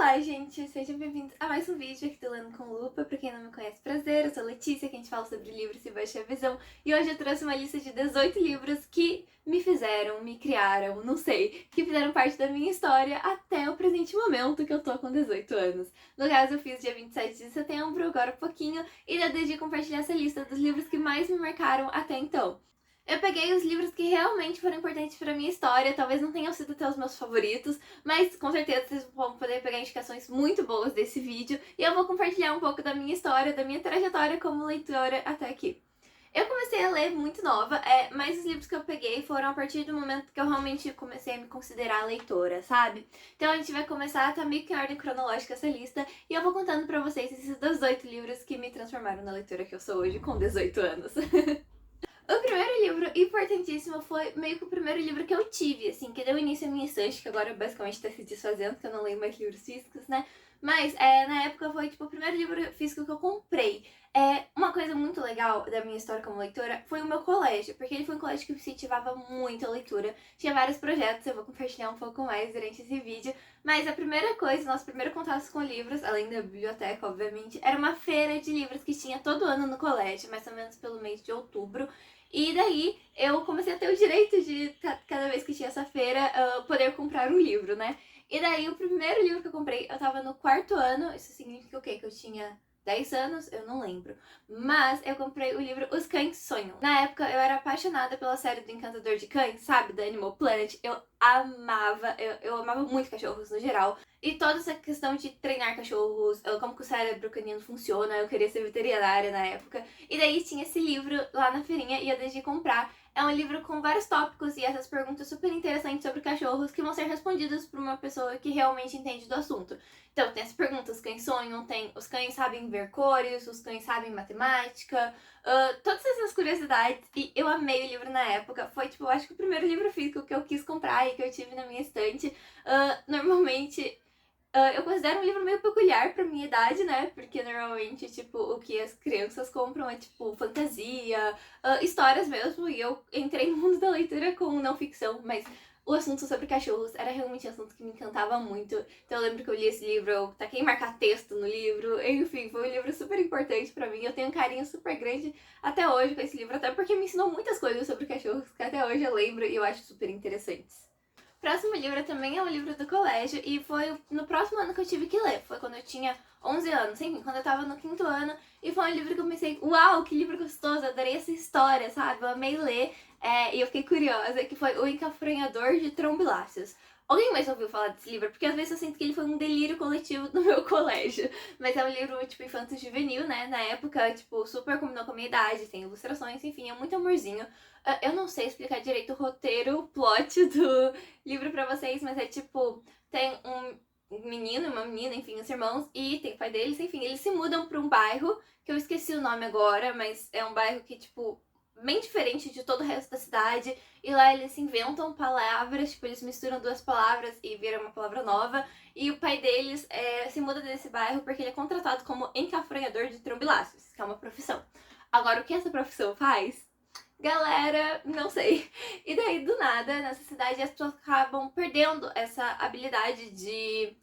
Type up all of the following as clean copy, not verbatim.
Olá, gente! Sejam bem-vindos a mais um vídeo aqui do Lendo com Lupa. Pra quem não me conhece, prazer, eu sou a Letícia, que a gente fala sobre livros e baixa a visão. E hoje eu trouxe uma lista de 18 livros que me fizeram, me criaram, não sei, que fizeram parte da minha história até o presente momento que eu tô com 18 anos. No caso, eu fiz dia 27 de setembro, agora um pouquinho, e eu decidi compartilhar essa lista dos livros que mais me marcaram até então. Eu peguei os livros que realmente foram importantes pra minha história, talvez não tenham sido até os meus favoritos, mas com certeza vocês vão poder pegar indicações muito boas desse vídeo, e eu vou compartilhar um pouco da minha história, da minha trajetória como leitora até aqui. Eu comecei a ler muito nova, mas os livros que eu peguei foram a partir do momento que eu realmente comecei a me considerar leitora, sabe? Então a gente vai começar, tá meio que em ordem cronológica essa lista, e eu vou contando pra vocês esses 18 livros que me transformaram na leitora que eu sou hoje com 18 anos. O primeiro livro importantíssimo foi meio que o primeiro livro que eu tive, assim, que deu início à minha estante, que agora basicamente tá se desfazendo, porque eu não leio mais livros físicos, né? Mas na época foi tipo o primeiro livro físico que eu comprei. Uma coisa muito legal da minha história como leitora foi o meu colégio, porque ele foi um colégio que incentivava muito a leitura. Tinha vários projetos, eu vou compartilhar um pouco mais durante esse vídeo. Mas a primeira coisa, nosso primeiro contato com livros, além da biblioteca, obviamente, era uma feira de livros que tinha todo ano no colégio, mais ou menos pelo mês de outubro. E daí eu comecei a ter o direito de, cada vez que tinha essa feira, poder comprar um livro, né? E daí o primeiro livro que eu comprei, eu tava no quarto ano, isso significa o quê? Que eu tinha 10 anos? Eu não lembro. Mas eu comprei o livro Os Cães Sonham. Na época eu era apaixonada pela série do Encantador de Cães, sabe? Da Animal Planet. Eu amava muito cachorros no geral. E toda essa questão de treinar cachorros, como que o cérebro canino funciona, eu queria ser veterinária na época. E daí tinha esse livro lá na feirinha e eu decidi comprar. É um livro com vários tópicos e essas perguntas super interessantes sobre cachorros que vão ser respondidas por uma pessoa que realmente entende do assunto. Então, tem as perguntas, cães sonham, tem os cães sabem ver cores, os cães sabem matemática, todas essas curiosidades. E eu amei o livro na época. Foi, tipo, eu acho que o primeiro livro físico que eu quis comprar e que eu tive na minha estante. Normalmente... eu considero um livro meio peculiar pra minha idade, né? Porque normalmente, tipo, o que as crianças compram é, tipo, fantasia, histórias mesmo. E eu entrei no mundo da leitura com não ficção, mas o assunto sobre cachorros era realmente um assunto que me encantava muito. Então eu lembro que eu li esse livro, eu taquei marcar texto no livro. Enfim, foi um livro super importante pra mim. Eu tenho um carinho super grande até hoje com esse livro, até porque me ensinou muitas coisas sobre cachorros que até hoje eu lembro e eu acho super interessantes. O próximo livro também é um livro do colégio e foi no próximo ano que eu tive que ler. Foi quando eu tinha 11 anos, enfim, quando eu tava no quinto ano. E foi um livro que eu pensei, uau, que livro gostoso, adorei essa história, sabe? Eu amei ler e eu fiquei curiosa, que foi O Encafranhador de Trombiláceos. Alguém mais ouviu falar desse livro? Porque às vezes eu sinto que ele foi um delírio coletivo no meu colégio. Mas é um livro, tipo, infanto-juvenil, né? Na época, tipo, super combinou com a minha idade, tem ilustrações, enfim, é muito amorzinho. Eu não sei explicar direito o roteiro, o plot do livro pra vocês, mas é tipo, tem um menino e uma menina, enfim, os irmãos, e tem o pai deles, enfim, eles se mudam pra um bairro, que eu esqueci o nome agora, mas é um bairro que, tipo, bem diferente de todo o resto da cidade, e lá eles inventam palavras, tipo, eles misturam duas palavras e viram uma palavra nova, e o pai deles se muda desse bairro porque ele é contratado como encafranhador de trombiláceos, que é uma profissão. Agora, o que essa profissão faz? Galera, não sei. E daí, do nada, nessa cidade, as pessoas acabam perdendo essa habilidade de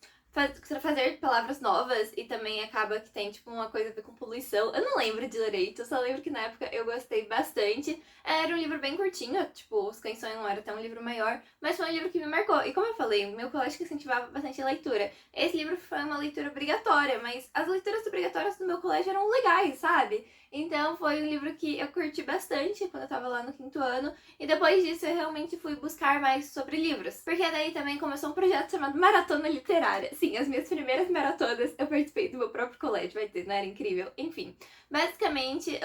fazer palavras novas e também acaba que tem, tipo, uma coisa a ver com poluição. Eu não lembro direito, eu só lembro que na época eu gostei bastante. Era um livro bem curtinho, tipo, Os Cães Sonham não era até um livro maior, mas foi um livro que me marcou. E como eu falei, meu colégio que incentivava bastante a leitura. Esse livro foi uma leitura obrigatória, mas as leituras obrigatórias do meu colégio eram legais, sabe? Então foi um livro que eu curti bastante quando eu tava lá no quinto ano. E depois disso eu realmente fui buscar mais sobre livros. Porque daí também começou um projeto chamado Maratona Literária. Sim, as minhas primeiras maratonas eu participei do meu próprio colégio, vai ter, não era incrível? Enfim, basicamente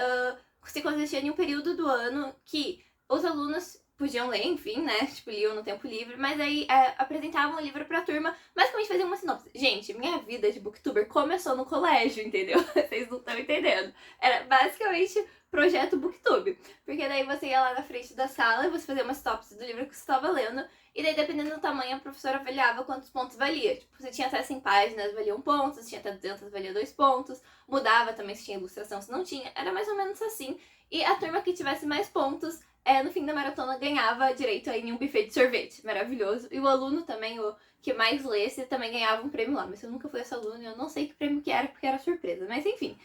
se consistia em um período do ano que os alunos podiam ler, enfim, né? Tipo, liam no tempo livre, mas aí apresentavam o livro pra turma, basicamente faziam uma sinopse. Gente, minha vida de booktuber começou no colégio, entendeu? Vocês não estão entendendo. Era basicamente projeto booktube. Porque daí você ia lá na frente da sala e você fazia uma sinopse do livro que você estava lendo, e daí, dependendo do tamanho, a professora avaliava quantos pontos valia. Tipo, se tinha até 100 páginas, valia 1 ponto, se tinha até 200, valia 2 pontos. Mudava também se tinha ilustração, se não tinha. Era mais ou menos assim. E a turma que tivesse mais pontos, no fim da maratona, ganhava direito a ir em um buffet de sorvete. Maravilhoso. E o aluno também, o que mais lesse, também ganhava um prêmio lá. Mas eu nunca fui essa aluna e eu não sei que prêmio que era, porque era surpresa. Mas enfim,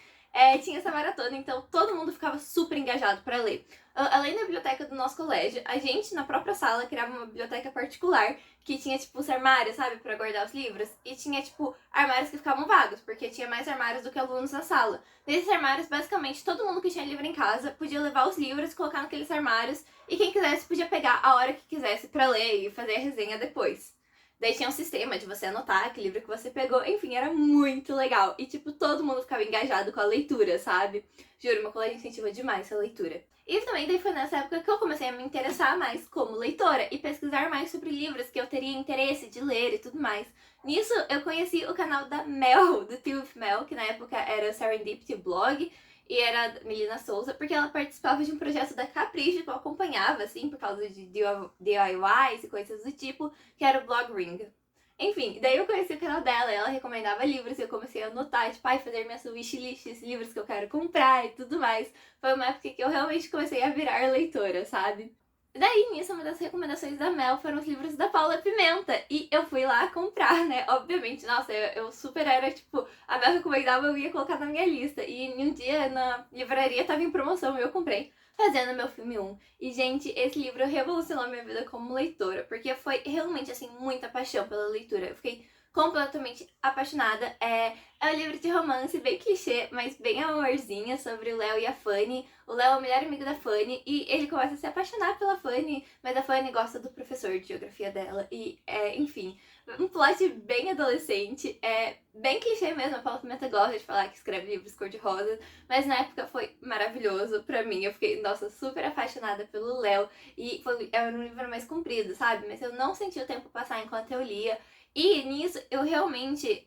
tinha essa maratona, então todo mundo ficava super engajado para ler. Além da biblioteca do nosso colégio, a gente na própria sala criava uma biblioteca particular que tinha, tipo, os armários, sabe, para guardar os livros. E tinha, tipo, armários que ficavam vagos, porque tinha mais armários do que alunos na sala. Nesses armários, basicamente, todo mundo que tinha livro em casa podia levar os livros, colocar naqueles armários, e quem quisesse podia pegar a hora que quisesse para ler e fazer a resenha depois. Daí tinha um sistema de você anotar que livro que você pegou. Enfim, era muito legal. E, tipo, todo mundo ficava engajado com a leitura, sabe? Juro, meu colégio incentiva demais a leitura. E também daí foi nessa época que eu comecei a me interessar mais como leitora e pesquisar mais sobre livros que eu teria interesse de ler e tudo mais. Nisso, eu conheci o canal da Mel, do Tilth Mel, que na época era Serendipity Blog, e era a Melina Souza, porque ela participava de um projeto da Capricho que eu acompanhava, assim, por causa de DIYs e coisas do tipo, que era o Blog Ring. Enfim, daí eu conheci o canal dela, ela recomendava livros e eu comecei a anotar, tipo, fazer minhas wishlists, livros que eu quero comprar e tudo mais. Foi uma época que eu realmente comecei a virar leitora, sabe? Daí, nisso, uma das recomendações da Mel foram os livros da Paula Pimenta. E eu fui lá comprar, né? Obviamente, nossa, eu super era, tipo, a Mel recomendava, eu ia colocar na minha lista. E um dia na livraria tava em promoção e eu comprei, fazendo meu filme 1. E, gente, esse livro revolucionou minha vida como leitora, porque foi realmente, assim, muita paixão pela leitura. Eu fiquei completamente apaixonada. É um livro de romance bem clichê, mas bem amorzinho, sobre o Léo e a Fanny. O Léo é o melhor amigo da Fanny e ele começa a se apaixonar pela Fanny, mas a Fanny gosta do professor de geografia dela. E, enfim, um plot bem adolescente, bem clichê mesmo. A Paula Pimenta gosta de falar que escreve livros cor-de-rosa, mas na época foi maravilhoso pra mim. Eu fiquei, nossa, super apaixonada pelo Léo. E era um livro mais comprido, sabe? Mas eu não senti o tempo passar enquanto eu lia. E nisso eu realmente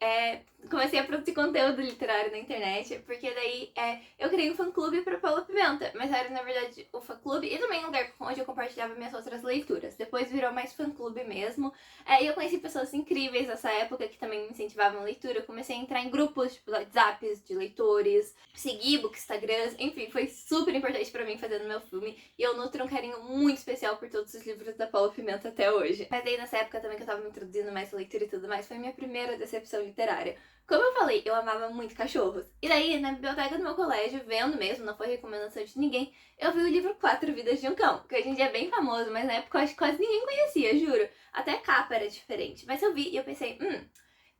comecei a produzir conteúdo literário na internet, porque daí eu criei um fã-clube pra Paula Pimenta, mas era na verdade o fã-clube e também um lugar onde eu compartilhava minhas outras leituras. Depois virou mais fã-clube mesmo, e eu conheci pessoas incríveis nessa época que também me incentivavam a leitura. Eu comecei a entrar em grupos, tipo WhatsApps de leitores, seguir book Instagrams, enfim, foi super importante pra mim fazendo meu filme e eu nutro um carinho muito especial por todos os livros da Paula Pimenta até hoje. Mas aí nessa época também que eu tava me introduzindo mais na leitura e tudo mais, foi minha primeira decepção literária. Como eu falei, eu amava muito cachorros. E daí, na biblioteca do meu colégio, vendo mesmo, não foi recomendação de ninguém, eu vi o livro Quatro Vidas de um Cão, que hoje em dia é bem famoso, mas na época eu acho que quase ninguém conhecia, juro. Até a capa era diferente. Mas eu vi e eu pensei,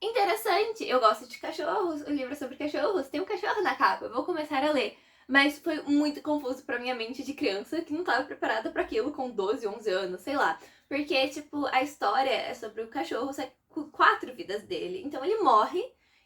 interessante, eu gosto de cachorros, o livro é sobre cachorros, tem um cachorro na capa, eu vou começar a ler. Mas foi muito confuso pra minha mente de criança que não tava preparada pra aquilo com 12, 11 anos, sei lá. Porque, tipo, a história é sobre o cachorro, só que 4 vidas dele. Então ele morre,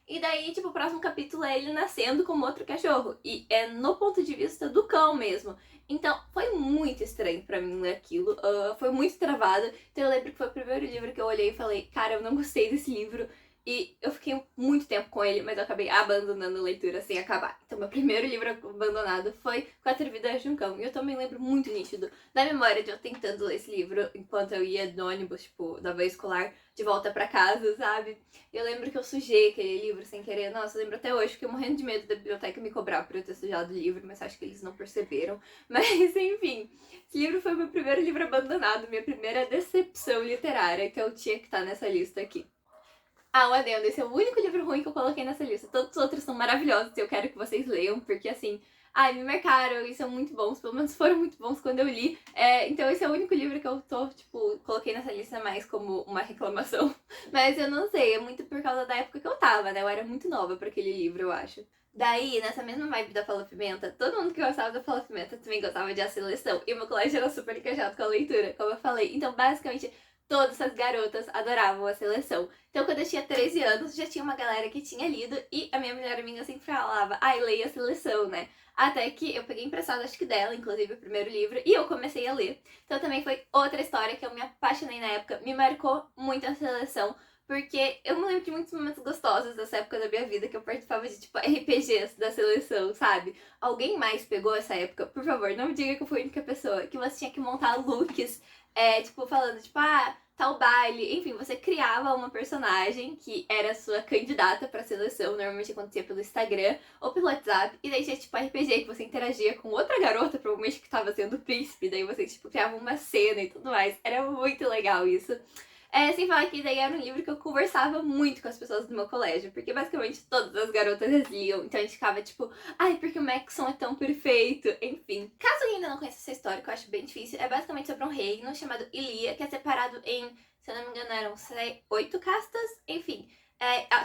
e daí, tipo, o próximo capítulo é ele nascendo como outro cachorro. E é no ponto de vista do cão mesmo. Então, foi muito estranho pra mim ler aquilo. Foi muito travado. Então eu lembro que foi o primeiro livro que eu olhei e falei, cara, eu não gostei desse livro. E eu fiquei muito tempo com ele, mas eu acabei abandonando a leitura sem acabar. Então, meu primeiro livro abandonado foi Quatro Vidas de um Cão. E eu também lembro muito nítido da memória de eu tentando ler esse livro enquanto eu ia no ônibus, tipo, da vez escolar, de volta pra casa, sabe? Eu lembro que eu sujei aquele livro sem querer. Nossa, eu lembro até hoje, fiquei morrendo de medo da biblioteca me cobrar por eu ter sujado o livro, mas acho que eles não perceberam. Mas, enfim, esse livro foi meu primeiro livro abandonado, minha primeira decepção literária, que eu tinha que estar nessa lista aqui. Ah, um adendo, esse é o único livro ruim que eu coloquei nessa lista. Todos os outros são maravilhosos e eu quero que vocês leiam, porque assim, me marcaram e são muito bons, pelo menos foram muito bons quando eu li. Então esse é o único livro que eu coloquei nessa lista mais como uma reclamação. Mas eu não sei, é muito por causa da época que eu tava, né? Eu era muito nova pra aquele livro, eu acho. Daí, nessa mesma vibe da Paula Pimenta, todo mundo que gostava da Paula Pimenta também gostava de A Seleção. E o meu colégio era super engajado com a leitura, como eu falei. Então, basicamente, todas as garotas adoravam A Seleção. Então, quando eu tinha 13 anos, já tinha uma galera que tinha lido e a minha melhor amiga sempre falava, leia A Seleção, né? Até que eu peguei emprestado, acho que dela, inclusive, o primeiro livro, e eu comecei a ler. Então, também foi outra história que eu me apaixonei na época, me marcou muito A Seleção, porque eu me lembro de muitos momentos gostosos dessa época da minha vida, que eu participava de, tipo, RPGs da Seleção, sabe? Alguém mais pegou essa época? Por favor, não me diga que eu fui a única pessoa, que você tinha que montar looks, tipo, falando, tipo, tal baile. Enfim, você criava uma personagem que era a sua candidata pra seleção, normalmente acontecia pelo Instagram ou pelo WhatsApp, e daí tinha tipo RPG que você interagia com outra garota, provavelmente que tava sendo o príncipe, daí você tipo criava uma cena e tudo mais. Era muito legal isso. Sem falar que daí era um livro que eu conversava muito com as pessoas do meu colégio, porque basicamente todas as garotas liam, então a gente ficava tipo, ai, porque o Maxon é tão perfeito, enfim. Caso alguém ainda não conheça essa história, que eu acho bem difícil, é basicamente sobre um reino chamado Ilia, que é separado em, se eu não me engano, eram 8 castas, enfim,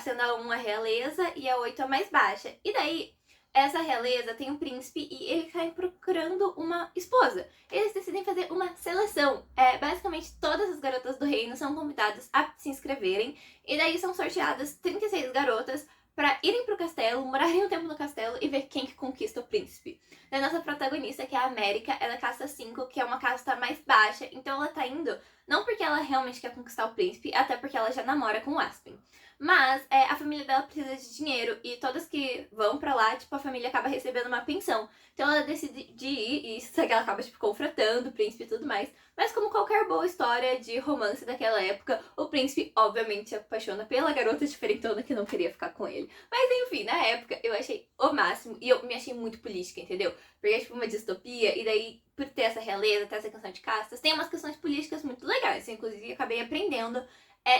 sendo a 1 a realeza e a 8 a mais baixa. E daí, essa realeza tem um príncipe e ele cai procurando uma esposa. Eles decidem fazer uma seleção. Basicamente, todas as garotas do reino são convidadas a se inscreverem. E daí são sorteadas 36 garotas para irem pro castelo, morarem um tempo no castelo e ver quem que conquista o príncipe. A nossa protagonista, que é a América, ela é casta 5, que é uma casta mais baixa. Então ela tá indo, não porque ela realmente quer conquistar o príncipe, até porque ela já namora com o Aspen. Mas a família dela precisa de dinheiro e todas que vão pra lá, tipo, a família acaba recebendo uma pensão. Então ela decide de ir e isso ela acaba, tipo, confrontando o príncipe e tudo mais. Mas como qualquer boa história de romance daquela época, o príncipe obviamente se apaixona pela garota diferentona que não queria ficar com ele. Mas enfim, na época eu achei o máximo e eu me achei muito política, entendeu? Porque é tipo uma distopia e daí por ter essa realeza, ter essa questão de castas, tem umas questões políticas muito legais. Eu, inclusive, acabei aprendendo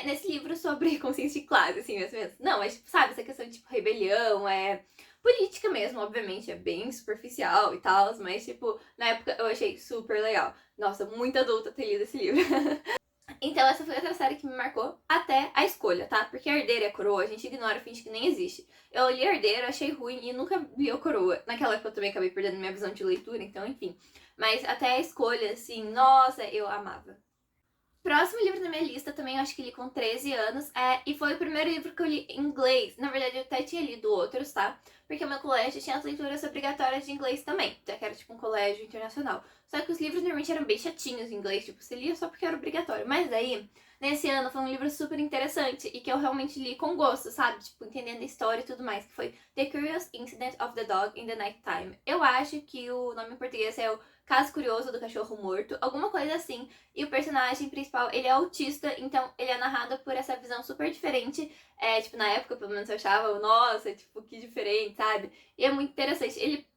nesse livro sobre consciência de classe, assim, mesmo. Não, mas, tipo, sabe, essa questão de, tipo, rebelião, política mesmo, obviamente, é bem superficial e tal, mas, tipo, na época eu achei super legal. Nossa, muito adulta ter lido esse livro. Então essa foi outra série que me marcou até a escolha, tá? Porque a Herdeira e a Coroa, a gente ignora, finge que nem existe. Eu li a Herdeira, achei ruim e nunca vi a Coroa. Naquela época eu também acabei perdendo minha visão de leitura, então enfim. Mas até a escolha, assim, nossa, eu amava. Próximo livro da minha lista, também eu acho que li com 13 anos, e foi o primeiro livro que eu li em inglês. Na verdade, eu até tinha lido outros, tá? Porque o meu colégio tinha as leituras obrigatórias de inglês também, já que era tipo um colégio internacional. Só que os livros normalmente eram bem chatinhos em inglês, tipo, você lia só porque era obrigatório. Mas aí, nesse ano, foi um livro super interessante e que eu realmente li com gosto, sabe? Tipo, entendendo a história e tudo mais, que foi The Curious Incident of the Dog in the Night Time. Eu acho que o nome em português é o Caso Curioso do Cachorro Morto, alguma coisa assim. E o personagem principal, ele é autista, então ele é narrado por essa visão super diferente. Tipo, na época, pelo menos eu achava, nossa, tipo, que diferente, sabe? E é muito interessante. Ele,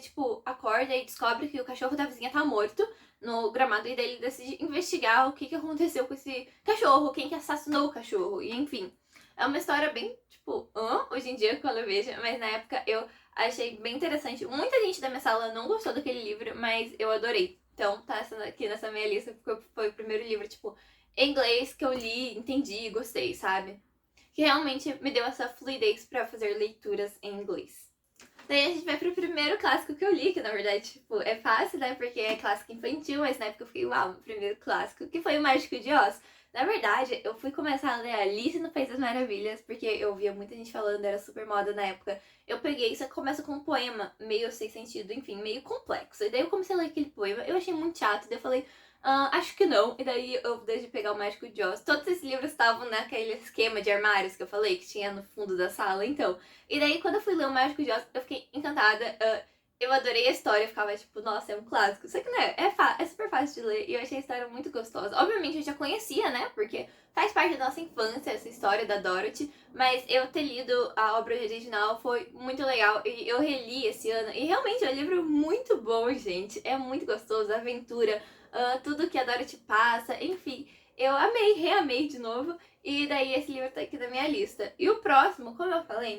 tipo, acorda e descobre que o cachorro da vizinha tá morto no gramado. E daí ele decide investigar o que aconteceu com esse cachorro, quem que assassinou o cachorro, e enfim. É uma história bem, tipo, hoje em dia, quando eu vejo, mas na época eu achei bem interessante. Muita gente da minha sala não gostou daquele livro, mas eu adorei. Então tá aqui nessa minha lista, porque foi o primeiro livro, tipo, em inglês que eu li, entendi e gostei, sabe? Que realmente me deu essa fluidez pra fazer leituras em inglês. Daí a gente vai pro primeiro clássico que eu li, que na verdade, tipo, é fácil, né? Porque é clássico infantil, mas na época eu fiquei, uau, o primeiro clássico, que foi o Mágico de Oz. Na verdade, eu fui começar a ler Alice no País das Maravilhas, porque eu via muita gente falando, era super moda na época. Eu peguei, isso começa com um poema meio sem sentido, enfim, meio complexo. E daí eu comecei a ler aquele poema, eu achei muito chato, daí eu falei, acho que não. E daí eu desde pegar o Mágico de Oz. Todos esses livros estavam naquele esquema de armários que eu falei, que tinha no fundo da sala, então. E daí quando eu fui ler o Mágico de Oz, eu fiquei encantada. Eu adorei a história, eu ficava tipo, nossa, é um clássico. Só que, né, é super fácil de ler e eu achei a história muito gostosa. Obviamente eu já conhecia, né, porque faz parte da nossa infância essa história da Dorothy, mas eu ter lido a obra original foi muito legal e eu reli esse ano. E realmente é um livro muito bom, gente. É muito gostoso, aventura, tudo que a Dorothy passa, enfim. Eu amei, reamei de novo. E daí esse livro tá aqui na minha lista. E o próximo, como eu falei,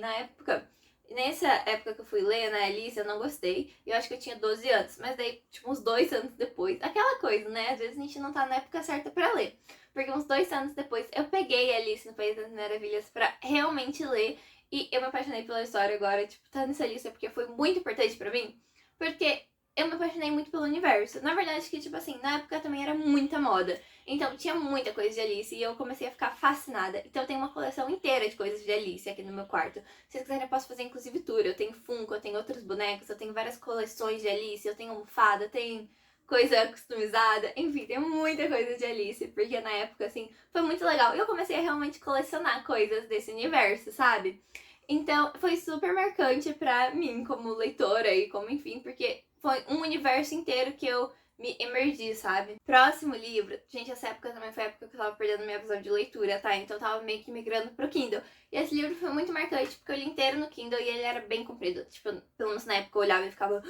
nessa época que eu fui ler na Alice, eu não gostei. Eu acho que eu tinha 12 anos. Mas daí, tipo, uns 2 anos depois, aquela coisa, né? Às vezes a gente não tá na época certa pra ler. Porque uns 2 anos depois, eu peguei Alice no País das Maravilhas pra realmente ler. E eu me apaixonei pela história agora. Tipo, tá nessa lista porque foi muito importante pra mim. Porque eu me apaixonei muito pelo universo. Na verdade, que, tipo assim, na época também era muita moda. Então, tinha muita coisa de Alice e eu comecei a ficar fascinada. Então, eu tenho uma coleção inteira de coisas de Alice aqui no meu quarto. Se vocês quiserem, eu posso fazer, inclusive, tour. Eu tenho Funko, eu tenho outros bonecos, eu tenho várias coleções de Alice, eu tenho almofada, tem coisa customizada. Enfim, tem muita coisa de Alice, porque na época, assim, foi muito legal. E eu comecei a realmente colecionar coisas desse universo, sabe? Então, foi super marcante pra mim como leitora e como, enfim, porque foi um universo inteiro que eu me emergi, sabe? Próximo livro, gente, essa época também foi a época que eu tava perdendo minha visão de leitura, tá? Então eu tava meio que migrando pro Kindle. E esse livro foi muito marcante, porque eu li inteiro no Kindle e ele era bem comprido. Tipo, pelo menos na época eu olhava e ficava,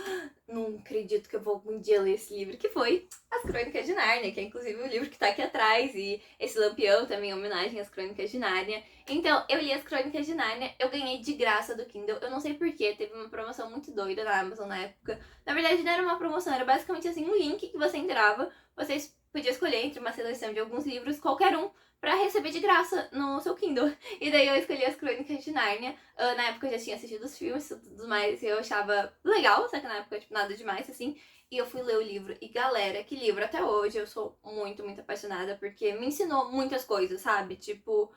não acredito que eu vou algum dia ler esse livro, que foi As Crônicas de Nárnia, que é inclusive o livro que tá aqui atrás, e esse lampião também é homenagem às Crônicas de Nárnia. Então, eu li As Crônicas de Nárnia, eu ganhei de graça do Kindle, eu não sei porquê, teve uma promoção muito doida na Amazon na época. Na verdade, não era uma promoção, era basicamente assim um link que você entrava, você podia escolher entre uma seleção de alguns livros, qualquer um, pra receber de graça no seu Kindle. E daí eu escolhi As Crônicas de Nárnia. Na época eu já tinha assistido os filmes e tudo mais, e eu achava legal, só que na época, tipo, nada demais, assim. E eu fui ler o livro, e galera, que livro, até hoje eu sou muito, muito apaixonada, porque me ensinou muitas coisas, sabe? Tipo,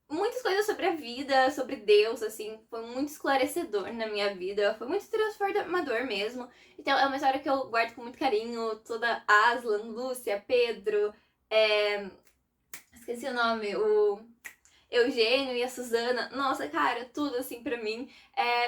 muitas coisas sobre a vida, sobre Deus, assim, foi muito esclarecedor na minha vida, foi muito transformador mesmo. Então é uma história que eu guardo com muito carinho, toda Aslan, Lúcia, Pedro, esqueci o nome, o Eugênio e a Susana, nossa, cara, tudo assim pra mim.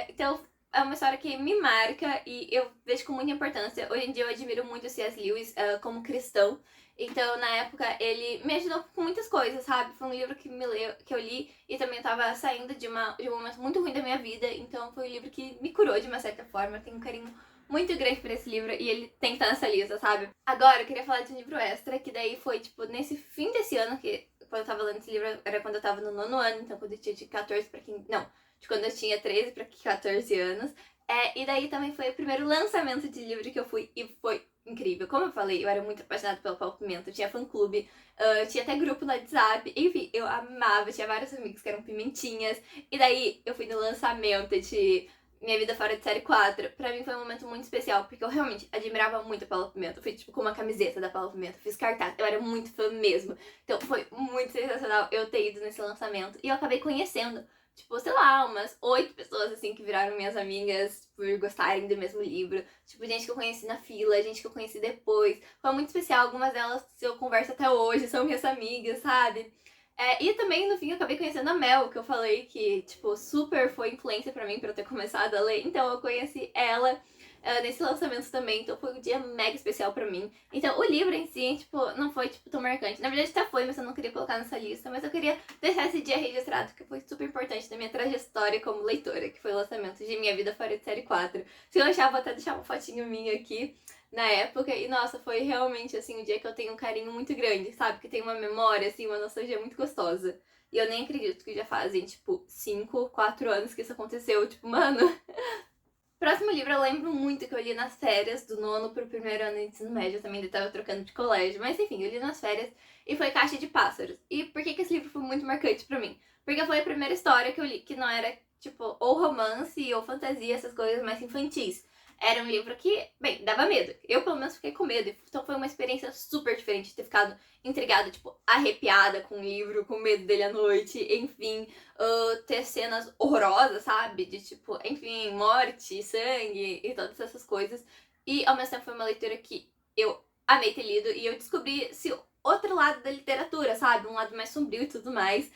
Então é uma história que me marca e eu vejo com muita importância. Hoje em dia eu admiro muito o C.S. Lewis como cristão. Então, na época, ele me ajudou com muitas coisas, sabe? Foi um livro que eu li e também eu tava saindo de um momento muito ruim da minha vida. Então, foi um livro que me curou de uma certa forma. Eu tenho um carinho muito grande por esse livro e ele tem que estar nessa lista, sabe? Agora, eu queria falar de um livro extra, que daí foi, tipo, nesse fim desse ano, que quando eu tava lendo esse livro era quando eu tava no 9º ano, então quando eu tinha de 14 pra 15... Não, de quando eu tinha 13 pra 14 anos. E daí também foi o primeiro lançamento de livro que eu fui e foi incrível. Como eu falei, eu era muito apaixonada pelo Paulo Pimenta, eu tinha fã-clube, tinha até grupo no WhatsApp, enfim, eu amava, tinha vários amigos que eram pimentinhas. E daí eu fui no lançamento de Minha Vida Fora de Série 4. Pra mim foi um momento muito especial, porque eu realmente admirava muito a Paula Pimenta. Eu fui, tipo, com uma camiseta da Paula Pimenta, fiz cartaz, eu era muito fã mesmo. Então foi muito sensacional eu ter ido nesse lançamento. E eu acabei conhecendo, tipo, sei lá, umas 8 pessoas, assim, que viraram minhas amigas por gostarem do mesmo livro. Tipo, gente que eu conheci na fila, gente que eu conheci depois. Foi muito especial, algumas delas eu converso até hoje, são minhas amigas, sabe? E também, no fim, eu acabei conhecendo a Mel, que eu falei que, tipo, super foi influência pra mim pra eu ter começado a ler. Então, eu conheci ela nesse lançamento também. Então, foi um dia mega especial pra mim. Então, o livro em si, tipo, não foi, tipo, tão marcante. Na verdade, até foi, mas eu não queria colocar nessa lista. Mas eu queria deixar esse dia registrado, que foi super importante na minha trajetória como leitora, que foi o lançamento de Minha Vida Fora de Série 4. Se eu achar, vou até deixar uma fotinho minha aqui na época, e nossa, foi realmente, assim, um dia que eu tenho um carinho muito grande, sabe? Que tem uma memória, assim, uma nostalgia muito gostosa. E eu nem acredito que já fazem, tipo, 5, 4 anos que isso aconteceu, tipo, mano... Próximo livro eu lembro muito que eu li nas férias, do 9º pro 1º ano de ensino médio, eu também ainda tava trocando de colégio, mas enfim, eu li nas férias, e foi Caixa de Pássaros. E por que esse livro foi muito marcante pra mim? Porque foi a primeira história que eu li que não era, tipo, ou romance ou fantasia, essas coisas mais infantis. Era um livro que, bem, dava medo. Eu, pelo menos, fiquei com medo. Então foi uma experiência super diferente de ter ficado intrigada, tipo, arrepiada com o livro, com medo dele à noite, enfim, ter cenas horrorosas, sabe? De, tipo, enfim, morte, sangue e todas essas coisas. E, ao mesmo tempo, foi uma leitura que eu amei ter lido e eu descobri esse outro lado da literatura, sabe? Um lado mais sombrio e tudo mais.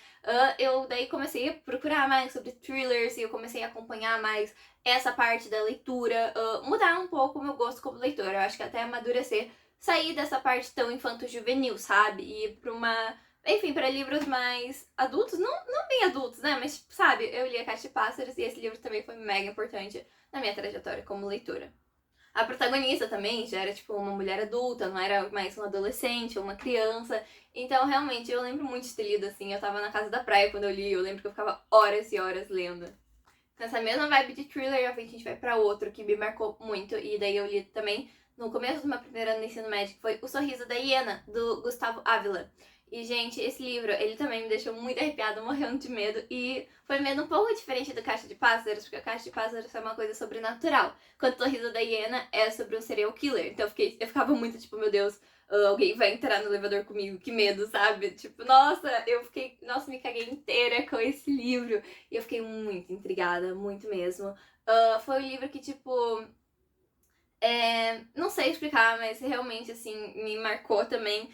Eu daí comecei a procurar mais sobre thrillers e eu comecei a acompanhar mais essa parte da leitura, mudar um pouco o meu gosto como leitora. Eu acho que até amadurecer, sair dessa parte tão infanto-juvenil, sabe? E ir pra uma... Enfim, para livros mais adultos, não bem adultos, né? Mas, sabe, eu li A Caixa de Pássaros e esse livro também foi mega importante na minha trajetória como leitora. A protagonista também já era, tipo, uma mulher adulta, não era mais um adolescente ou uma criança. Então, realmente, eu lembro muito de ter lido, assim. Eu tava na casa da praia quando eu li, eu lembro que eu ficava horas e horas lendo. Nessa mesma vibe de thriller, a gente vai pra outro que me marcou muito. E daí eu li também no começo do meu primeiro ano de ensino médio, que foi O Sorriso da Hiena, do Gustavo Ávila. E, gente, esse livro, ele também me deixou muito arrepiada, morrendo de medo. E foi medo um pouco diferente do Caixa de Pássaros, porque a Caixa de Pássaros é uma coisa sobrenatural. Enquanto O Sorriso da Hiena é sobre um serial killer. Então eu ficava muito tipo, meu Deus, alguém vai entrar no elevador comigo, que medo, sabe? Tipo, nossa, me caguei inteira com esse livro. E eu fiquei muito intrigada, muito mesmo. Foi um livro que, tipo... não sei explicar, mas realmente, assim, me marcou também.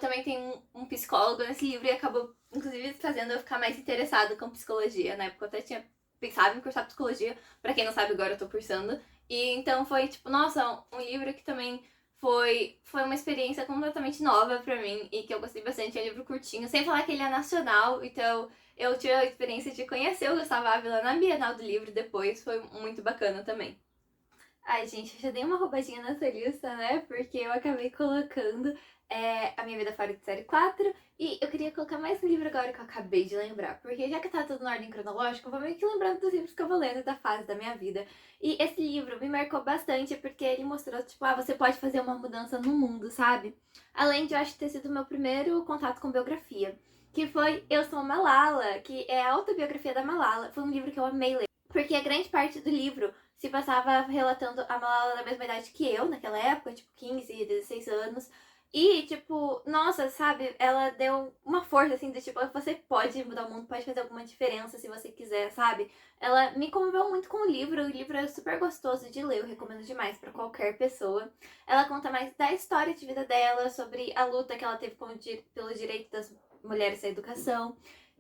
Também tem um psicólogo nesse livro e acabou, inclusive, fazendo eu ficar mais interessada com psicologia. Na época eu até tinha pensado em cursar psicologia. Pra quem não sabe, agora eu tô cursando. E então foi, tipo, nossa, um livro que também foi uma experiência completamente nova pra mim e que eu gostei bastante. É um livro curtinho, sem falar que ele é nacional, então eu tive a experiência de conhecer o Gustavo Ávila na Bienal do Livro depois, foi muito bacana também. Ai, gente, eu já dei uma roubadinha nessa lista, né? Porque eu acabei colocando A Minha Vida Fora de Série 4 e eu queria colocar mais um livro agora que eu acabei de lembrar. Porque já que tá tudo na ordem cronológica, eu vou meio que lembrando dos livros que eu vou lendo da fase da minha vida. E esse livro me marcou bastante porque ele mostrou, tipo, você pode fazer uma mudança no mundo, sabe? Além de eu acho ter sido o meu primeiro contato com biografia. Que foi Eu Sou Malala, que é a autobiografia da Malala. Foi um livro que eu amei ler. Porque a grande parte do livro se passava relatando a Malala da mesma idade que eu, naquela época, tipo 15, 16 anos. E, tipo, nossa, sabe, ela deu uma força, assim, de tipo, você pode mudar o mundo, pode fazer alguma diferença se você quiser, sabe? Ela me comoveu muito com o livro é super gostoso de ler, eu recomendo demais pra qualquer pessoa. Ela conta mais da história de vida dela, sobre a luta que ela teve pelo direito das mulheres à educação.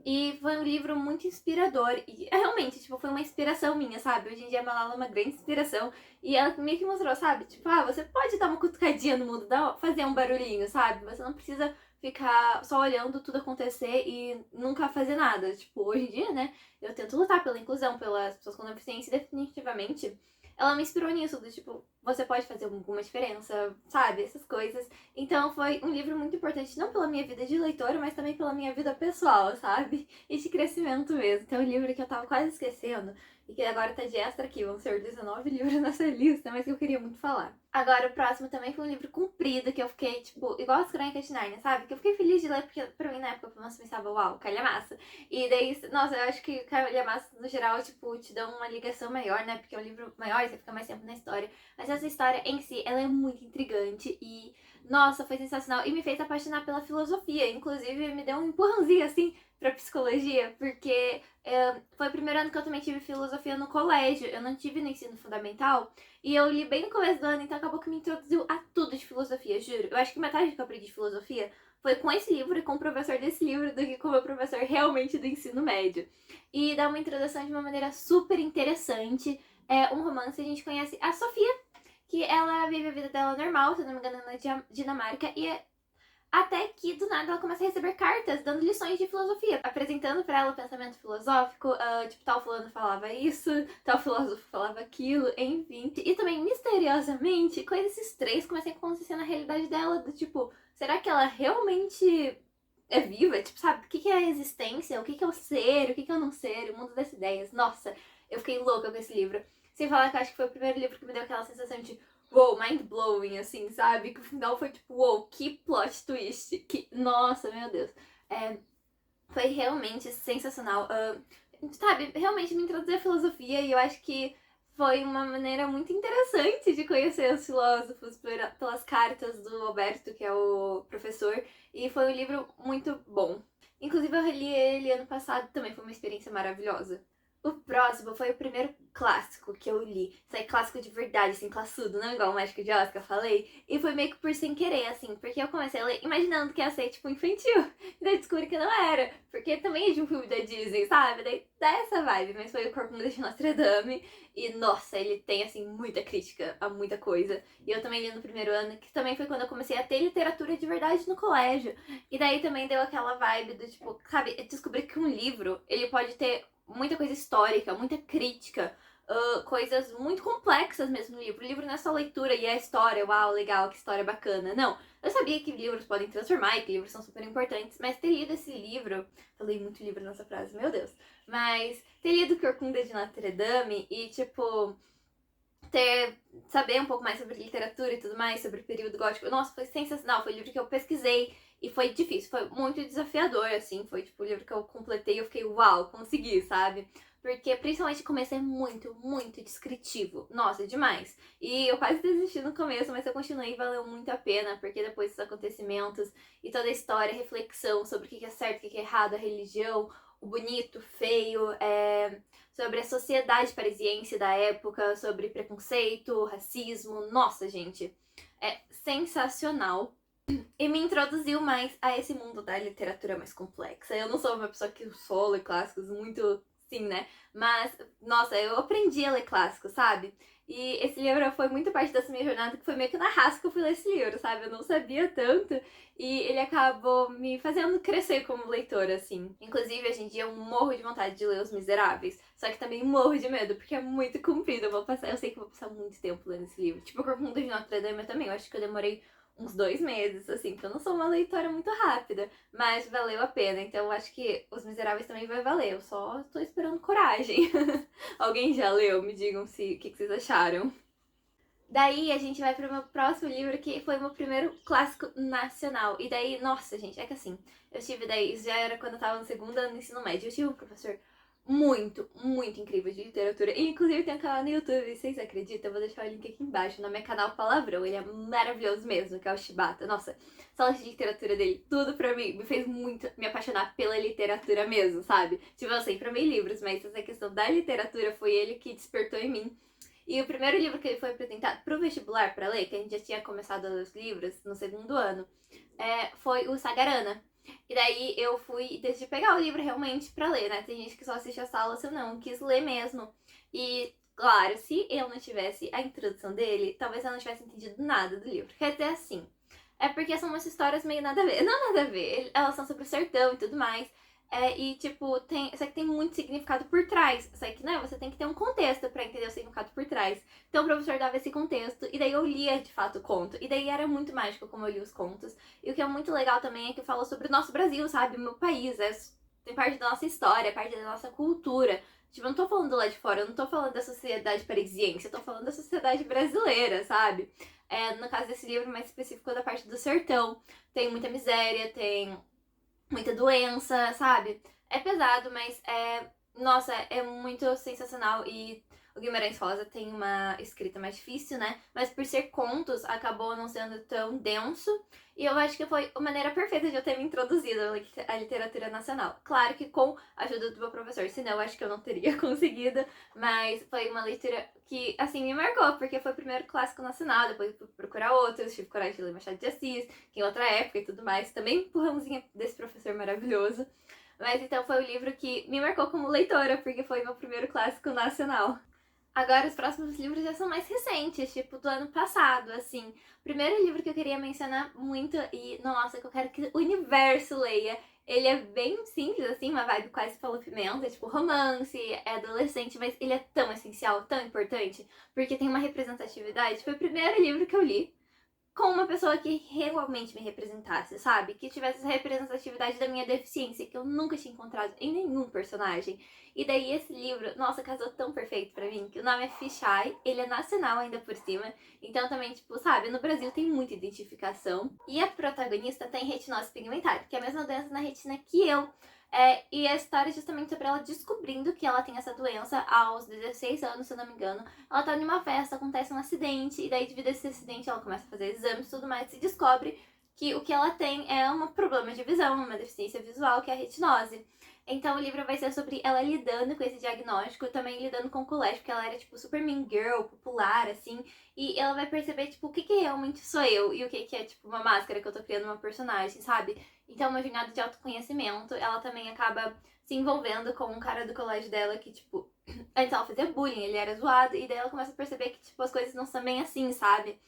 E foi um livro muito inspirador. E realmente, tipo, foi uma inspiração minha, sabe? Hoje em dia a Malala é uma grande inspiração. E ela meio que mostrou, sabe? Tipo, você pode dar uma cutucadinha no mundo, fazer um barulhinho, sabe? Você não precisa ficar só olhando tudo acontecer e nunca fazer nada. Tipo, hoje em dia, né? Eu tento lutar pela inclusão, pelas pessoas com deficiência, e definitivamente. Ela me inspirou nisso, do tipo, você pode fazer alguma diferença, sabe? Essas coisas. Então foi um livro muito importante, não pela minha vida de leitora, mas também pela minha vida pessoal, sabe? E de crescimento mesmo. Então, um livro que eu tava quase esquecendo e que agora tá de extra aqui. Vão ser 19 livros nessa lista, mas que eu queria muito falar. Agora, o próximo também foi um livro comprido, que eu fiquei, tipo, igual as Crônicas de Nárnia, sabe? Que eu fiquei feliz de ler, porque pra mim na época eu pensava, uau, calhamaça. E daí, nossa, eu acho que calhamaça no geral, tipo, te dá uma ligação maior, né? Porque é um livro maior e você fica mais tempo na história. Mas essa história em si, ela é muito intrigante e, nossa, foi sensacional. E me fez apaixonar pela filosofia. Inclusive, me deu um empurrãozinho, assim, pra psicologia, porque foi o primeiro ano que eu também tive filosofia no colégio. Eu não tive no ensino fundamental. E eu li bem no começo do ano, então acabou que me introduziu a tudo de filosofia, juro. Eu acho que metade do que eu aprendi de filosofia foi com esse livro e com o professor desse livro do que com o meu professor realmente do ensino médio. E dá uma introdução de uma maneira super interessante. É um romance, a gente conhece a Sofia, que ela vive a vida dela normal, se não me engano, na Dinamarca, e até que do nada ela começa a receber cartas dando lições de filosofia, apresentando pra ela o pensamento filosófico, tipo, tal fulano falava isso, tal filósofo falava aquilo, enfim. E também, misteriosamente, coisas estranhas começam a acontecer na realidade dela, do tipo, será que ela realmente é viva? Tipo, sabe, o que é a existência? O que é o ser? O que é o não ser? O mundo das ideias. Nossa, eu fiquei louca com esse livro. Sem falar que eu acho que foi o primeiro livro que me deu aquela sensação de wow, mind blowing, assim, sabe? Que o final foi tipo, wow, que plot twist. Que, nossa, meu Deus. Foi realmente sensacional. Sabe, realmente me introduziu a filosofia e eu acho que foi uma maneira muito interessante de conhecer os filósofos pelas cartas do Alberto, que é o professor, e foi um livro muito bom. Inclusive, eu reli ele ano passado, também foi uma experiência maravilhosa. O próximo foi o primeiro clássico que eu li. Isso aí, clássico de verdade, assim, classudo, não igual o Mágico de Oz que eu falei. E foi meio que por sem querer, assim, porque eu comecei a ler imaginando que ia ser, tipo, infantil. E daí descobri que não era, porque também é de um filme da Disney, sabe? Daí dá essa vibe, mas foi o Corcunda de Notre Dame. E, nossa, ele tem, assim, muita crítica a muita coisa. E eu também li no primeiro ano, que também foi quando eu comecei a ter literatura de verdade no colégio. E daí também deu aquela vibe do, tipo, sabe, descobrir que um livro, ele pode ter muita coisa histórica, muita crítica, coisas muito complexas mesmo no livro. O livro não é só leitura e a história, uau, legal, que história bacana. Não, eu sabia que livros podem transformar e que livros são super importantes, mas ter lido esse livro, falei muito livro nessa frase, meu Deus, mas ter lido Corcunda de Notre Dame e, tipo, saber um pouco mais sobre literatura e tudo mais, sobre o período gótico, nossa, foi sensacional, foi um livro que eu pesquisei e foi difícil, foi muito desafiador, assim, foi tipo o livro que eu completei e eu fiquei, uau, consegui, sabe? Porque principalmente o começo é muito, muito descritivo. Nossa, demais. E eu quase desisti no começo, mas eu continuei e valeu muito a pena, porque depois dos acontecimentos e toda a história, a reflexão sobre o que é certo, o que é errado, a religião, o bonito, o feio, sobre a sociedade parisiense da época, sobre preconceito, racismo. Nossa, gente, é sensacional. E me introduziu mais a esse mundo da literatura mais complexa. Eu não sou uma pessoa que solo e clássicos muito, sim, né? Mas, nossa, eu aprendi a ler clássicos, sabe? E esse livro foi muito parte dessa minha jornada, que foi meio que na raça que eu fui ler esse livro, sabe? Eu não sabia tanto e ele acabou me fazendo crescer como leitora, assim. Inclusive, hoje em dia eu morro de vontade de ler Os Miseráveis, só que também morro de medo, porque é muito comprido. Eu sei que eu vou passar muito tempo lendo esse livro. Tipo, o Corcunda de Notre Dame eu também, eu acho que eu demorei uns 2 meses, assim, porque eu não sou uma leitora muito rápida, mas valeu a pena. Então eu acho que Os Miseráveis também vai valer, eu só tô esperando coragem. Alguém já leu? Me digam o que vocês acharam. Daí a gente vai pro meu próximo livro, que foi o meu primeiro clássico nacional. E daí, nossa, gente, é que assim, eu tive daí, isso já era quando eu tava no segundo ano do ensino médio, eu tive um professor muito, muito incrível de literatura. E inclusive tem um canal no YouTube, vocês acreditam? Eu vou deixar o link aqui embaixo, no meu canal Palavrão. Ele é maravilhoso mesmo, que é o Shibata. Nossa, sala de literatura dele, tudo pra mim, me fez muito me apaixonar pela literatura mesmo, sabe? Tipo, eu sempre amei livros, mas essa questão da literatura foi ele que despertou em mim. E o primeiro livro que ele foi apresentado pro vestibular pra ler, que a gente já tinha começado a ler os livros no segundo ano, foi o Sagarana. E daí eu decidi pegar o livro realmente pra ler, né? Tem gente que só assiste a sala, se eu não, quis ler mesmo. E, claro, se eu não tivesse a introdução dele, talvez eu não tivesse entendido nada do livro. Quer dizer, assim, é porque são umas histórias meio nada a ver. Não nada a ver, elas são sobre o sertão e tudo mais. E, tipo, só que tem muito significado por trás. Só que, né, você tem que ter um contexto pra entender o significado por trás. Então o professor dava esse contexto, e daí eu lia, de fato, o conto. E daí era muito mágico como eu li os contos. E o que é muito legal também é que fala sobre o nosso Brasil, sabe? O meu país. Tem parte da nossa história, parte da nossa cultura. Tipo, eu não tô falando lá de fora, eu não tô falando da sociedade parisiense, eu tô falando da sociedade brasileira, sabe? No caso desse livro mais específico da parte do sertão. Tem muita miséria, tem muita doença, sabe? É pesado, mas nossa, é muito sensacional. E o Guimarães Rosa tem uma escrita mais difícil, né? Mas por ser contos, acabou não sendo tão denso. E eu acho que foi a maneira perfeita de eu ter me introduzido à literatura nacional. Claro que com a ajuda do meu professor, senão eu acho que eu não teria conseguido. Mas foi uma leitura que, assim, me marcou, porque foi o primeiro clássico nacional. Depois fui procurar outros, tive coragem de ler Machado de Assis, que em outra época e tudo mais. Também empurrãozinho desse professor maravilhoso. Mas então foi o livro que me marcou como leitora, porque foi meu primeiro clássico nacional. Agora, os próximos livros já são mais recentes, tipo, do ano passado, assim. O primeiro livro que eu queria mencionar muito, e, nossa, que eu quero que o universo leia, ele é bem simples, assim, uma vibe quase Paulo Pimenta, tipo, romance, é adolescente, mas ele é tão essencial, tão importante, porque tem uma representatividade. Foi o primeiro livro que eu li com uma pessoa que realmente me representasse, sabe? Que tivesse essa representatividade da minha deficiência, que eu nunca tinha encontrado em nenhum personagem. E daí esse livro, nossa, casou tão perfeito pra mim, que o nome é Fichai, ele é nacional ainda por cima, então também, tipo, sabe, no Brasil tem muita identificação. E a protagonista tem retinose pigmentária, que é a mesma doença na retina que eu. E a história é justamente sobre ela descobrindo que ela tem essa doença aos 16 anos, se eu não me engano. Ela tá numa festa, acontece um acidente, e daí devido a esse acidente ela começa a fazer exames e tudo mais, e descobre que o que ela tem é um problema de visão, uma deficiência visual, que é a retinose. Então o livro vai ser sobre ela lidando com esse diagnóstico, também lidando com o colégio, porque ela era, tipo, super mean girl, popular, assim, e ela vai perceber, tipo, o que realmente sou eu, e o que é, tipo, uma máscara que eu tô criando uma personagem, sabe? Então, uma jornada de autoconhecimento, ela também acaba se envolvendo com um cara do colégio dela que, tipo, antes ela fazia bullying, ele era zoado, e daí ela começa a perceber que, tipo, as coisas não são bem assim, sabe?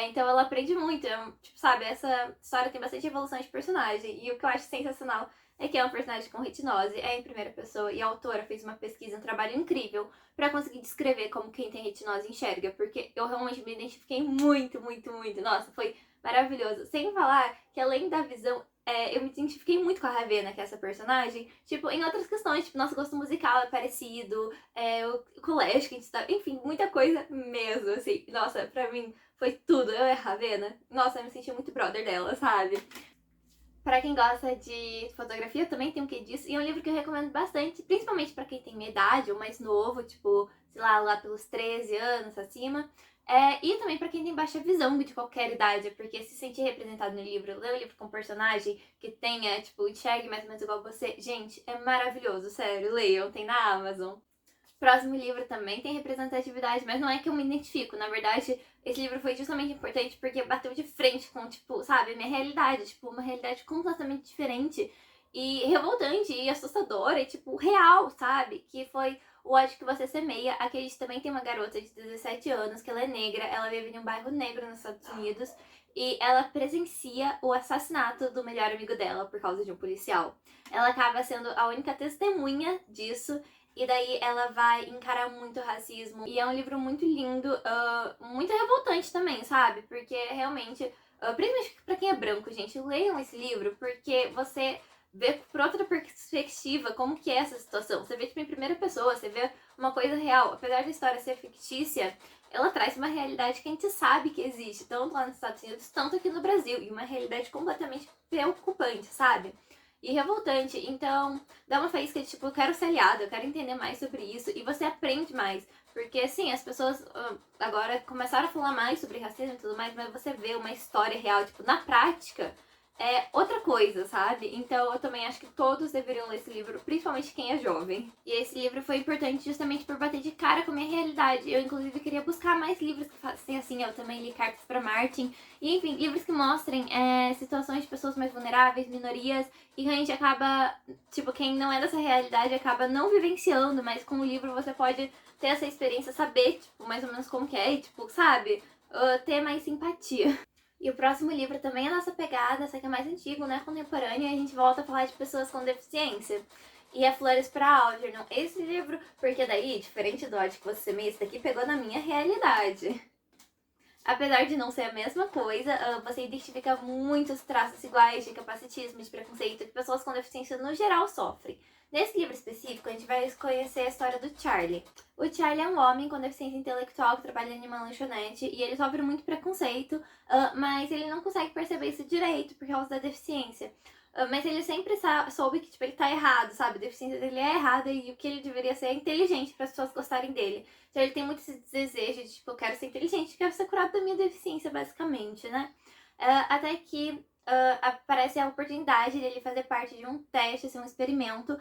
Então ela aprende muito, tipo, sabe, essa história tem bastante evolução de personagem, e o que eu acho sensacional é que é um personagem com retinose, é em primeira pessoa, e a autora fez uma pesquisa, um trabalho incrível pra conseguir descrever como quem tem retinose enxerga, porque eu realmente me identifiquei muito, muito, muito, nossa, foi maravilhoso. Sem falar que além da visão, eu me identifiquei muito com a Ravena, que é essa personagem, tipo, em outras questões, tipo, nosso gosto musical é parecido, o colégio que a gente tá, enfim, muita coisa mesmo, assim, nossa, pra mim foi tudo, eu e a Ravena, nossa, eu me senti muito brother dela, sabe? Pra quem gosta de fotografia, também tem um quê disso. E é um livro que eu recomendo bastante, principalmente pra quem tem minha idade ou mais novo, tipo, sei lá pelos 13 anos acima. E também pra quem tem baixa visão de qualquer idade, porque se sentir representado no livro, ler o livro com um personagem que tenha, tipo, enxergue mais ou menos igual você, gente, é maravilhoso, sério, leiam, tem na Amazon. Próximo livro também tem representatividade, mas não é que eu me identifico. Na verdade, esse livro foi justamente importante porque bateu de frente com, tipo, sabe, a minha realidade. Tipo, uma realidade completamente diferente. e revoltante e assustadora e, tipo, real, sabe? Que foi O Ódio que Você Semeia. Aqui a gente também tem uma garota de 17 anos, que ela é negra, ela vive em um bairro negro nos Estados Unidos e ela presencia o assassinato do melhor amigo dela por causa de um policial. Ela acaba sendo a única testemunha disso e daí ela vai encarar muito racismo. E é um livro muito lindo, muito revoltante também, sabe? Porque realmente, principalmente pra quem é branco, gente, leiam esse livro porque você vê por outra perspectiva como que é essa situação. Você vê tipo em primeira pessoa, você vê uma coisa real. Apesar da história ser fictícia, ela traz uma realidade que a gente sabe que existe, tanto lá nos Estados Unidos, tanto aqui no Brasil. E uma realidade completamente preocupante, sabe? E revoltante. Então, dá uma faísca de tipo, eu quero ser aliada, eu quero entender mais sobre isso. E você aprende mais. Porque, assim, as pessoas agora começaram a falar mais sobre racismo e tudo mais, mas você vê uma história real, tipo, na prática, é outra coisa, sabe? Então eu também acho que todos deveriam ler esse livro, principalmente quem é jovem. E esse livro foi importante justamente por bater de cara com a minha realidade. Eu, inclusive, queria buscar mais livros que fossem assim. Eu também li Cartas para Martin. E, enfim, livros que mostrem situações de pessoas mais vulneráveis, minorias, e que a gente acaba, tipo, quem não é dessa realidade acaba não vivenciando, mas com o livro você pode ter essa experiência, saber, tipo, mais ou menos como que é, e, tipo, sabe? Ter mais simpatia. E o próximo livro também é nossa pegada, só que é mais antigo, né? Contemporâneo, e a gente volta a falar de pessoas com deficiência. E é Flores para Algernon. Esse livro, porque daí, diferente do Ódio que Você Semeia, esse daqui pegou na minha realidade. Apesar de não ser a mesma coisa, você identifica muitos traços iguais de capacitismo, de preconceito que pessoas com deficiência no geral sofrem. Nesse livro específico, a gente vai conhecer a história do Charlie. O Charlie é um homem com deficiência intelectual que trabalha em uma lanchonete e ele sofre muito preconceito, mas ele não consegue perceber isso direito por causa da deficiência. Mas ele sempre soube que tipo, ele tá errado, sabe? A deficiência dele é errada e o que ele deveria ser é inteligente para as pessoas gostarem dele. Então ele tem muito esse desejo de, tipo, eu quero ser inteligente, quero ser curado da minha deficiência, basicamente, né? Até que aparece a oportunidade dele fazer parte de um teste, assim, um experimento,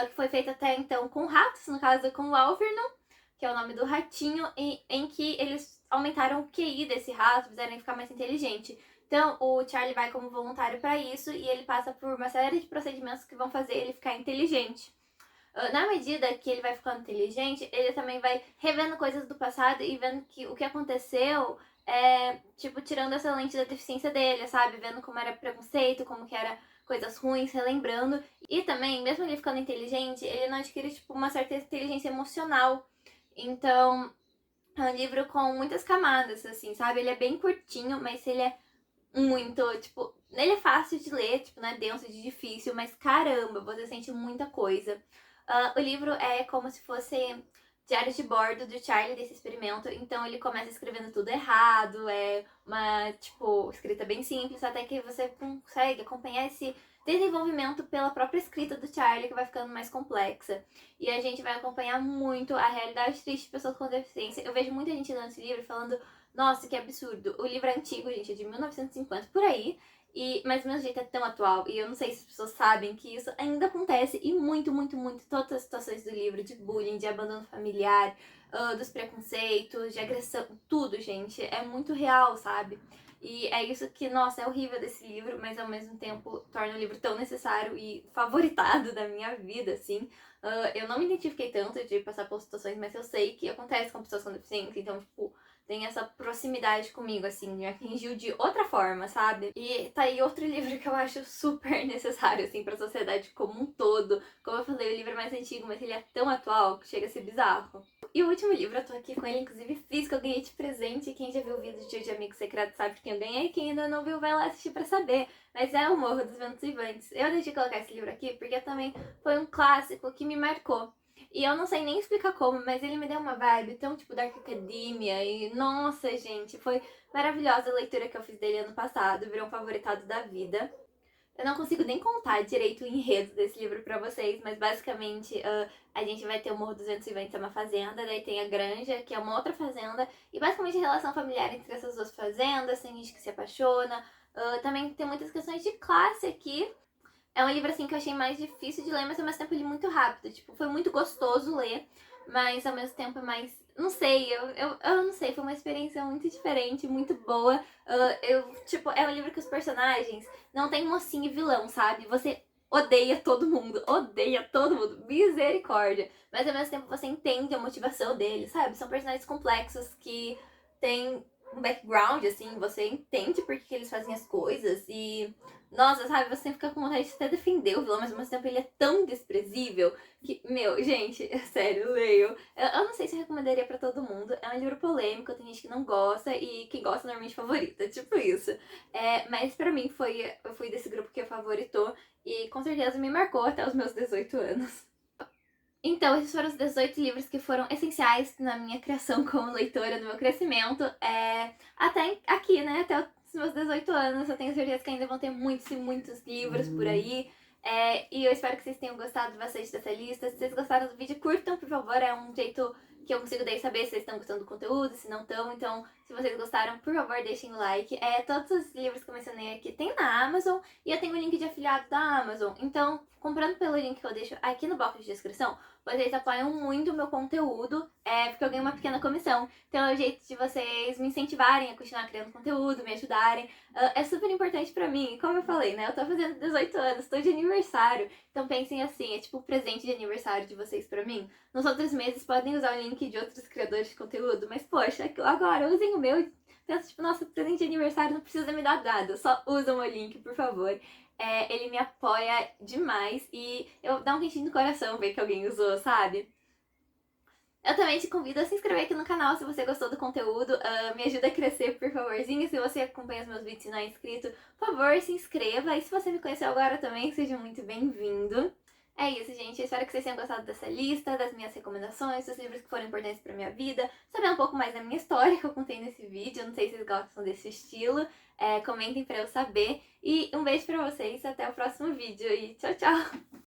que foi feito até então com ratos, no caso com o Alvernon, que é o nome do ratinho, em que eles aumentaram o QI desse rato, fizeram ele ficar mais inteligente. Então, o Charlie vai como voluntário para isso e ele passa por uma série de procedimentos que vão fazer ele ficar inteligente. Na medida que ele vai ficando inteligente, ele também vai revendo coisas do passado e vendo que o que aconteceu tipo, tirando essa lente da deficiência dele, sabe? Vendo como era preconceito, como que era coisas ruins, relembrando. E também, mesmo ele ficando inteligente, ele não adquire, tipo, uma certa inteligência emocional. Então, é um livro com muitas camadas, assim, sabe? Ele é bem curtinho, mas ele é muito, tipo, ele é fácil de ler, tipo, não é denso de difícil, mas caramba, você sente muita coisa. O livro é como se fosse diários de bordo do Charlie desse experimento, então ele começa escrevendo tudo errado, é uma, tipo, escrita bem simples, até que você consegue acompanhar esse desenvolvimento pela própria escrita do Charlie, que vai ficando mais complexa. E a gente vai acompanhar muito a realidade triste de pessoas com deficiência. Eu vejo muita gente lendo esse livro falando, nossa, que absurdo. O livro é antigo, gente, é de 1950, por aí. Mas do mesmo jeito é tão atual. E eu não sei se as pessoas sabem que isso ainda acontece. E muito, muito, muito. Todas as situações do livro, de bullying, de abandono familiar, dos preconceitos, de agressão, tudo, gente. É muito real, sabe? E é isso que, nossa, é horrível desse livro, mas ao mesmo tempo torna o livro tão necessário e favoritado da minha vida, assim. Eu não me identifiquei tanto de passar por situações, mas eu sei que acontece com pessoas com deficiência, então, tipo, tem essa proximidade comigo, assim, me atingiu de outra forma, sabe? E tá aí outro livro que eu acho super necessário, assim, pra sociedade como um todo. Como eu falei, o livro é mais antigo, mas ele é tão atual que chega a ser bizarro. E o último livro, eu tô aqui com ele, inclusive físico, eu ganhei de presente. Quem já viu o vídeo de Dia de Amigo Secreto sabe quem eu ganhei, quem ainda não viu vai lá assistir pra saber. Mas é O Morro dos Ventos Vivantes. Eu decidi colocar esse livro aqui porque também foi um clássico que me marcou. E eu não sei nem explicar como, mas ele me deu uma vibe tão tipo Dark Academia. E nossa, gente, foi maravilhosa a leitura que eu fiz dele ano passado. Virou um favoritado da vida. Eu não consigo nem contar direito o enredo desse livro pra vocês, mas basicamente a gente vai ter o Morro dos Ventos Vivantes, é uma fazenda, daí tem a Granja, que é uma outra fazenda, e basicamente a relação familiar entre essas duas fazendas, tem gente que se apaixona. Também tem muitas questões de classe aqui. É um livro, assim, que eu achei mais difícil de ler, mas ao mesmo tempo ele muito rápido. Tipo, foi muito gostoso ler, mas ao mesmo tempo é mais... Não sei, eu não sei, foi uma experiência muito diferente, muito boa. Tipo, é um livro que os personagens não tem mocinho e vilão, sabe? Você odeia todo mundo, misericórdia. Mas ao mesmo tempo você entende a motivação deles, sabe? São personagens complexos que têm um background, assim, você entende por que eles fazem as coisas e, nossa, sabe, você fica com vontade de até defender o vilão, mas ao mesmo tempo ele é tão desprezível que, meu, gente, é sério, leio. Eu não sei se eu recomendaria pra todo mundo, é um livro polêmico, tem gente que não gosta e quem gosta normalmente favorita, tipo isso. Mas pra mim eu fui desse grupo que favoritou e com certeza me marcou até os meus 18 anos. Então, esses foram os 18 livros que foram essenciais na minha criação como leitora, no meu crescimento. Até aqui, né? Até os meus 18 anos. Eu tenho certeza que ainda vão ter muitos e muitos livros por aí. E eu espero que vocês tenham gostado bastante dessa lista. Se vocês gostaram do vídeo, curtam, por favor. É um jeito que eu consigo daí saber se vocês estão gostando do conteúdo, se não estão. Então, se vocês gostaram, por favor, deixem o like. Todos os livros que eu mencionei aqui tem na Amazon e eu tenho o link de afiliado da Amazon. Então, comprando pelo link que eu deixo aqui no box de descrição, vocês apoiam muito o meu conteúdo, porque eu ganho uma pequena comissão. Então é o jeito de vocês me incentivarem a continuar criando conteúdo, me ajudarem. É super importante pra mim. Como eu falei, né? Eu tô fazendo 18 anos, tô de aniversário. Então pensem assim, é tipo o presente de aniversário de vocês pra mim. Nos outros meses podem usar o link de outros criadores de conteúdo, mas poxa, agora usem o meu. Pensa, tipo, nossa, presente de aniversário não precisa me dar nada, só usam o meu link, por favor. Ele me apoia demais e eu dá um quentinho no coração ver que alguém usou, sabe? Eu também te convido a se inscrever aqui no canal se você gostou do conteúdo, me ajuda a crescer, por favorzinho. Se você acompanha os meus vídeos e não é inscrito, por favor, se inscreva. E se você me conheceu agora também, seja muito bem-vindo. É isso, gente. Eu espero que vocês tenham gostado dessa lista, das minhas recomendações, dos livros que foram importantes pra minha vida, saber um pouco mais da minha história que eu contei nesse vídeo. Eu não sei se vocês gostam desse estilo. Comentem pra eu saber. E um beijo pra vocês, até o próximo vídeo e tchau, tchau!